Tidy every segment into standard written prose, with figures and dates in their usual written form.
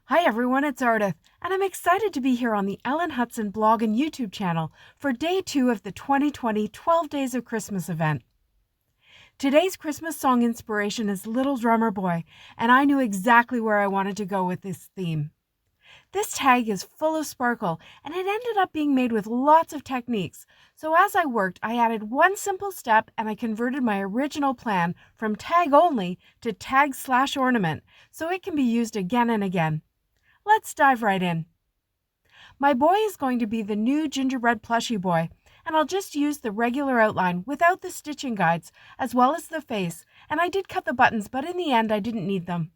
Hi everyone, it's Ardyth, and I'm excited to be here on the Ellen Hudson blog and YouTube channel for day 2 of the 2020 12 Days of Christmas event. Today's Christmas song inspiration is Little Drummer Boy, and I knew exactly where I wanted to go with this theme. This tag is full of sparkle, and it ended up being made with lots of techniques, so as I worked, I added one simple step and I converted my original plan from tag only to tag/ornament, so it can be used again and again. Let's dive right in. My boy is going to be the new Gingerbread plushie boy, and I'll just use the regular outline without the stitching guides, as well as the face, and I did cut the buttons, but in the end I didn't need them.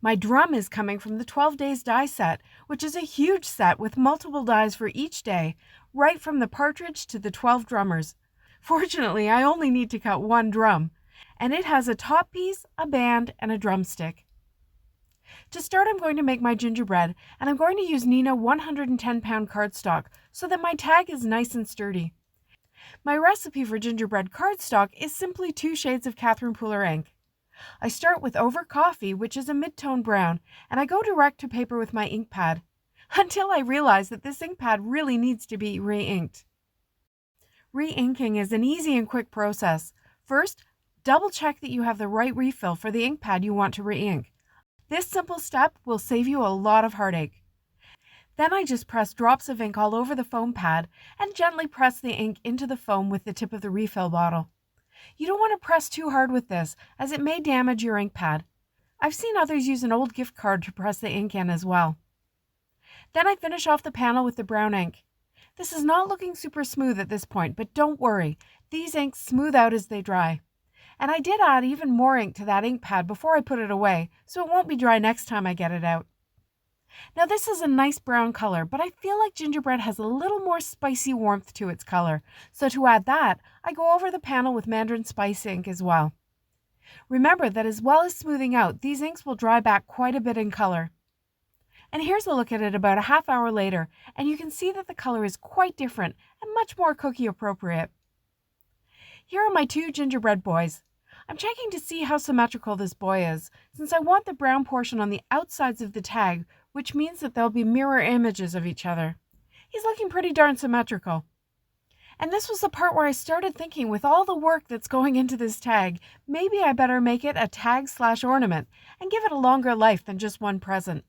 My drum is coming from the 12 Days die set, which is a huge set with multiple dies for each day, right from the partridge to the 12 drummers. Fortunately, I only need to cut one drum, and it has a top piece, a band, and a drumstick. To start, I'm going to make my gingerbread, and I'm going to use Neenah 110-pound cardstock so that my tag is nice and sturdy. My recipe for gingerbread cardstock is simply 2 shades of Catherine Pooler ink. I start with Over Coffee, which is a mid-tone brown, and I go direct to paper with my ink pad, until I realize that this ink pad really needs to be re-inked. Re-inking is an easy and quick process. First, double check that you have the right refill for the ink pad you want to re-ink. This simple step will save you a lot of heartache. Then I just press drops of ink all over the foam pad and gently press the ink into the foam with the tip of the refill bottle. You don't want to press too hard with this, as it may damage your ink pad. I've seen others use an old gift card to press the ink in as well. Then I finish off the panel with the brown ink. This is not looking super smooth at this point, but don't worry, these inks smooth out as they dry. And I did add even more ink to that ink pad before I put it away, so it won't be dry next time I get it out. Now this is a nice brown color, but I feel like gingerbread has a little more spicy warmth to its color, so to add that, I go over the panel with Mandarin Spice ink as well. Remember that as well as smoothing out, these inks will dry back quite a bit in color. And here's a look at it about a half hour later, and you can see that the color is quite different and much more cookie appropriate. Here are my 2 gingerbread boys. I'm checking to see how symmetrical this boy is, since I want the brown portion on the outsides of the tag, which means that there'll be mirror images of each other. He's looking pretty darn symmetrical. And this was the part where I started thinking, with all the work that's going into this tag, maybe I better make it a tag/ornament and give it a longer life than just one present.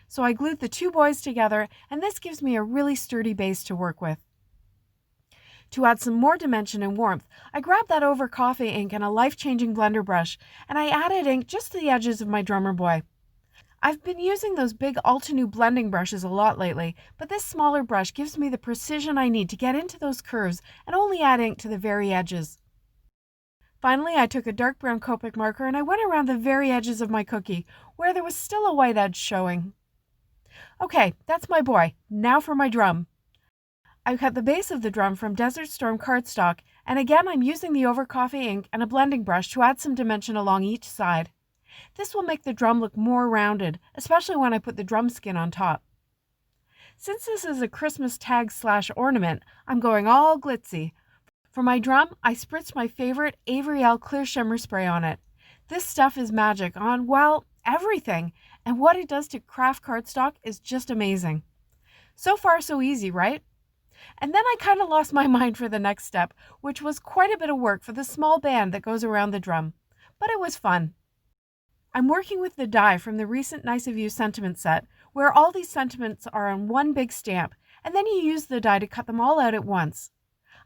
So I glued the 2 boys together, and this gives me a really sturdy base to work with. To add some more dimension and warmth, I grabbed that Over Coffee ink and a life-changing blender brush, and I added ink just to the edges of my drummer boy. I've been using those big Altenew blending brushes a lot lately, but this smaller brush gives me the precision I need to get into those curves and only add ink to the very edges. Finally, I took a dark brown Copic marker and I went around the very edges of my cookie, where there was still a white edge showing. Okay, that's my boy. Now for my drum. I cut the base of the drum from Desert Storm cardstock, and again I'm using the Over Coffee ink and a blending brush to add some dimension along each side. This will make the drum look more rounded, especially when I put the drum skin on top. Since this is a Christmas tag/ornament, I'm going all glitzy. For my drum, I spritzed my favorite Avriel Clear Shimmer Spray on it. This stuff is magic on, well, everything, and what it does to craft cardstock is just amazing. So far so easy, right? And then I kind of lost my mind for the next step, which was quite a bit of work for the small band that goes around the drum. But it was fun. I'm working with the die from the recent Nice of You sentiment set, where all these sentiments are on one big stamp, and then you use the die to cut them all out at once.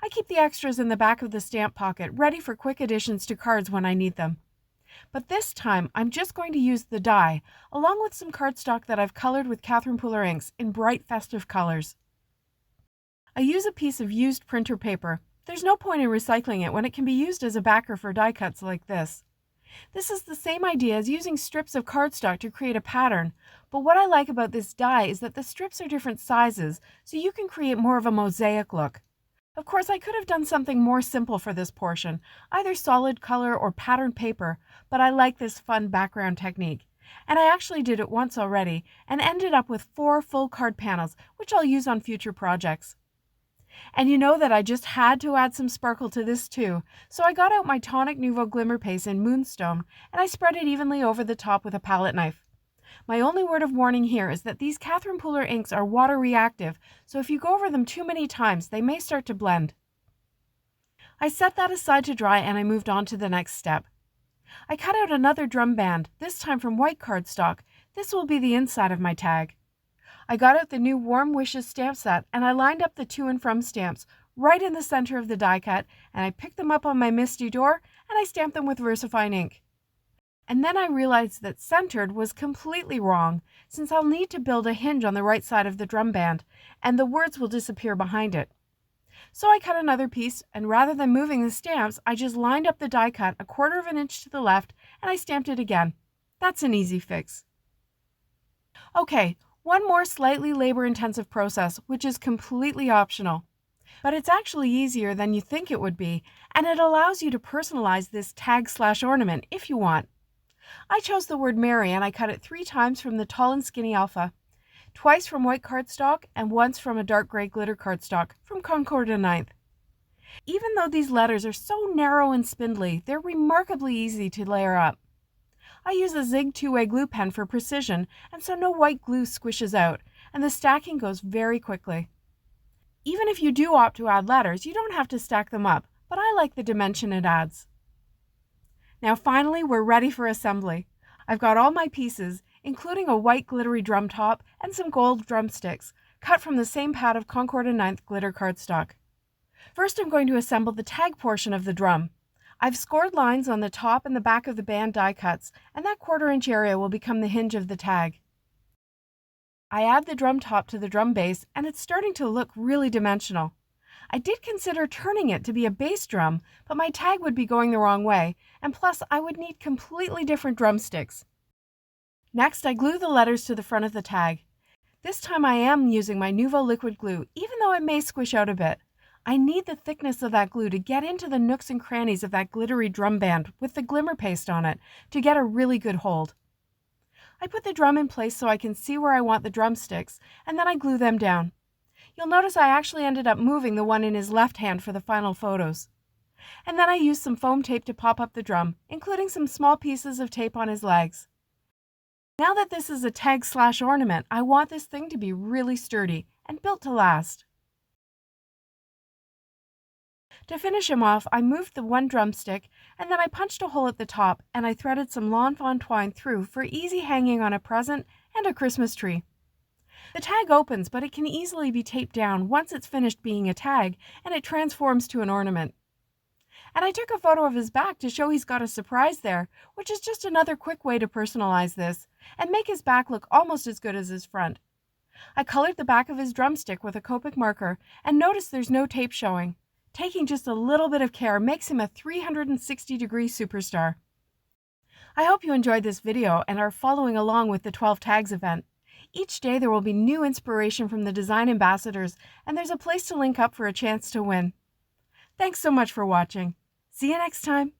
I keep the extras in the back of the stamp pocket, ready for quick additions to cards when I need them. But this time, I'm just going to use the die, along with some cardstock that I've colored with Catherine Pooler inks in bright festive colors. I use a piece of used printer paper. There's no point in recycling it when it can be used as a backer for die cuts like this. This is the same idea as using strips of cardstock to create a pattern, but what I like about this die is that the strips are different sizes, so you can create more of a mosaic look. Of course, I could have done something more simple for this portion, either solid color or patterned paper, but I like this fun background technique. And I actually did it once already and ended up with 4 full card panels, which I'll use on future projects. And you know that I just had to add some sparkle to this too, so I got out my Tonic Nouveau Glimmer Paste in Moonstone and I spread it evenly over the top with a palette knife. My only word of warning here is that these Catherine Pooler inks are water reactive, so if you go over them too many times, they may start to blend. I set that aside to dry and I moved on to the next step. I cut out another drum band, this time from white cardstock. This will be the inside of my tag. I got out the new Warm Wishes stamp set and I lined up the to and from stamps right in the center of the die cut, and I picked them up on my Misty door and I stamped them with VersaFine ink. And then I realized that centered was completely wrong, since I'll need to build a hinge on the right side of the drum band, and the words will disappear behind it. So I cut another piece, and rather than moving the stamps, I just lined up the die cut 1/4 of an inch to the left, and I stamped it again. That's an easy fix. Okay, one more slightly labor-intensive process, which is completely optional. But it's actually easier than you think it would be, and it allows you to personalize this tag/ornament if you want. I chose the word Mary and I cut it 3 times from the Tall and Skinny Alpha, twice from white cardstock, and once from a dark gray glitter cardstock from Concord and Ninth. Even though these letters are so narrow and spindly, they're remarkably easy to layer up. I use a Zig 2-way glue pen for precision, and so no white glue squishes out, and the stacking goes very quickly. Even if you do opt to add letters, you don't have to stack them up, but I like the dimension it adds. Now finally, we're ready for assembly. I've got all my pieces, including a white glittery drum top and some gold drumsticks, cut from the same pad of Concord and Ninth glitter cardstock. First, I'm going to assemble the tag portion of the drum. I've scored lines on the top and the back of the band die cuts, and that 1/4 inch area will become the hinge of the tag. I add the drum top to the drum base, and it's starting to look really dimensional. I did consider turning it to be a bass drum, but my tag would be going the wrong way, and plus I would need completely different drumsticks. Next, I glue the letters to the front of the tag. This time I am using my Nouveau liquid glue, even though it may squish out a bit. I need the thickness of that glue to get into the nooks and crannies of that glittery drum band with the glimmer paste on it to get a really good hold. I put the drum in place so I can see where I want the drumsticks, and then I glue them down. You'll notice I actually ended up moving the one in his left hand for the final photos. And then I used some foam tape to pop up the drum, including some small pieces of tape on his legs. Now that this is a tag/ornament, I want this thing to be really sturdy and built to last. To finish him off, I moved the one drumstick, and then I punched a hole at the top, and I threaded some lawn fawn twine through for easy hanging on a present and a Christmas tree. The tag opens, but it can easily be taped down once it's finished being a tag, and it transforms to an ornament. And I took a photo of his back to show he's got a surprise there, which is just another quick way to personalize this and make his back look almost as good as his front. I colored the back of his drumstick with a Copic marker, and notice there's no tape showing. Taking just a little bit of care makes him a 360-degree superstar. I hope you enjoyed this video and are following along with the 12 Tags event. Each day there will be new inspiration from the design ambassadors, and there's a place to link up for a chance to win. Thanks so much for watching. See you next time.